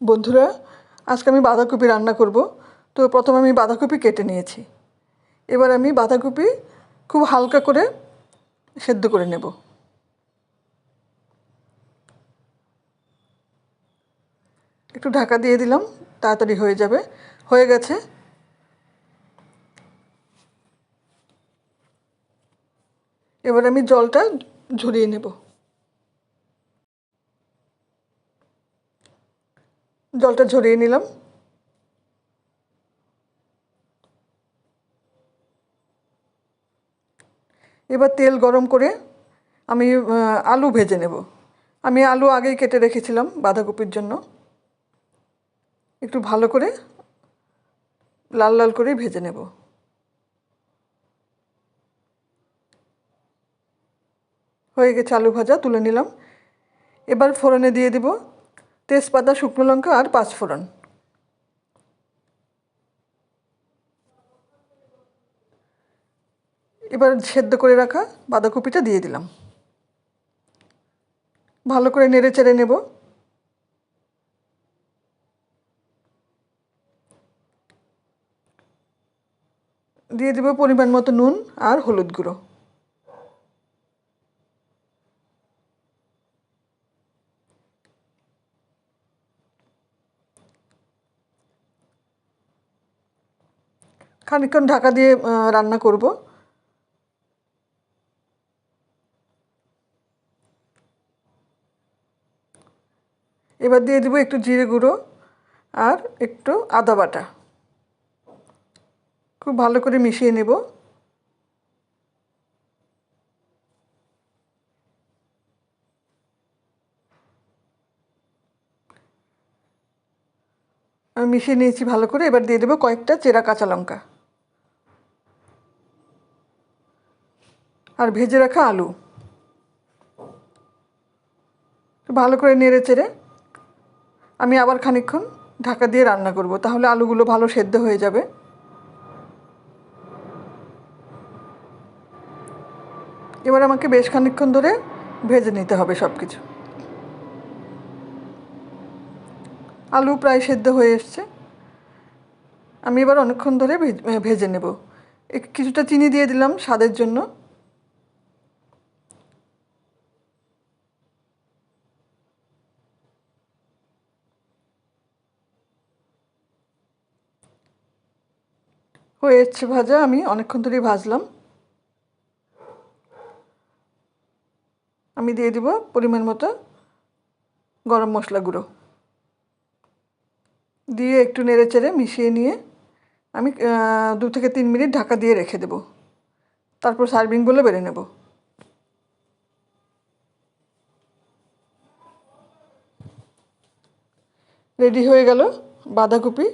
বন্ধুরা, আজকে আমি বাঁধাকপি রান্না করব। তো প্রথমে আমি বাঁধাকপি কেটে নিয়েছি। এবার আমি বাঁধাকপি খুব হালকা করে সেদ্ধ করে নেব। একটু ঢাকা দিয়ে দিলাম, তাড়াতাড়ি হয়ে যাবে। হয়ে গেছে। এবার আমি জলটা ঝরিয়ে নেব। জলটা ঝরিয়ে নিলাম। এবার তেল গরম করে আমি আলু ভেজে নেব। আমি আলু আগেই কেটে রেখেছিলাম বাঁধাকপির জন্য। একটু ভালো করে লাল লাল করে ভেজে নেব। হয়ে গেছে আলু ভাজা, তুলে নিলাম। এবার ফোড়নে দিয়ে দেব তেজপাতা, শুকনো লঙ্কা আর পাঁচফোড়ন। এবার সেদ্ধ করে রাখা বাঁধাকপিটা দিয়ে দিলাম। ভালো করে নেড়ে চেড়ে নেব। দিয়ে দেব পরিমাণ মতো নুন আর হলুদ গুঁড়ো। খানিকক্ষণ ঢাকা দিয়ে রান্না করব। এবার দিয়ে দেব একটু জিরে গুঁড়ো আর একটু আদা বাটা। খুব ভালো করে মিশিয়ে নেব। আমি মিশিয়ে নিয়েছি ভালো করে। এবার দিয়ে দেব কয়েকটা চেরা কাঁচা লঙ্কা আর ভেজে রাখা আলু। ভালো করে নেড়ে চেড়ে আমি আবার খানিকক্ষণ ঢাকা দিয়ে রান্না করব, তাহলে আলুগুলো ভালো সেদ্ধ হয়ে যাবে। এবার আমাকে বেশ খানিকক্ষণ ধরে ভেজে নিতে হবে সব কিছু। আলু প্রায় সেদ্ধ হয়ে এসছে। আমি এবার অনেকক্ষণ ধরে ভেজে নেব। কিছুটা চিনি দিয়ে দিলাম স্বাদের জন্য। হয়ে এসছে ভাজা, আমি অনেকক্ষণ ধরেই ভাজলাম। আমি দিয়ে দিব পরিমাণ মতো গরম মশলা গুঁড়ো। দিয়ে একটু নেড়ে চেড়ে মিশিয়ে নিয়ে আমি 2 থেকে 3 মিনিট ঢাকা দিয়ে রেখে দেব। তারপর সার্ভিং বলে বেড়ে নেব। রেডি হয়ে গেল বাঁধাকপি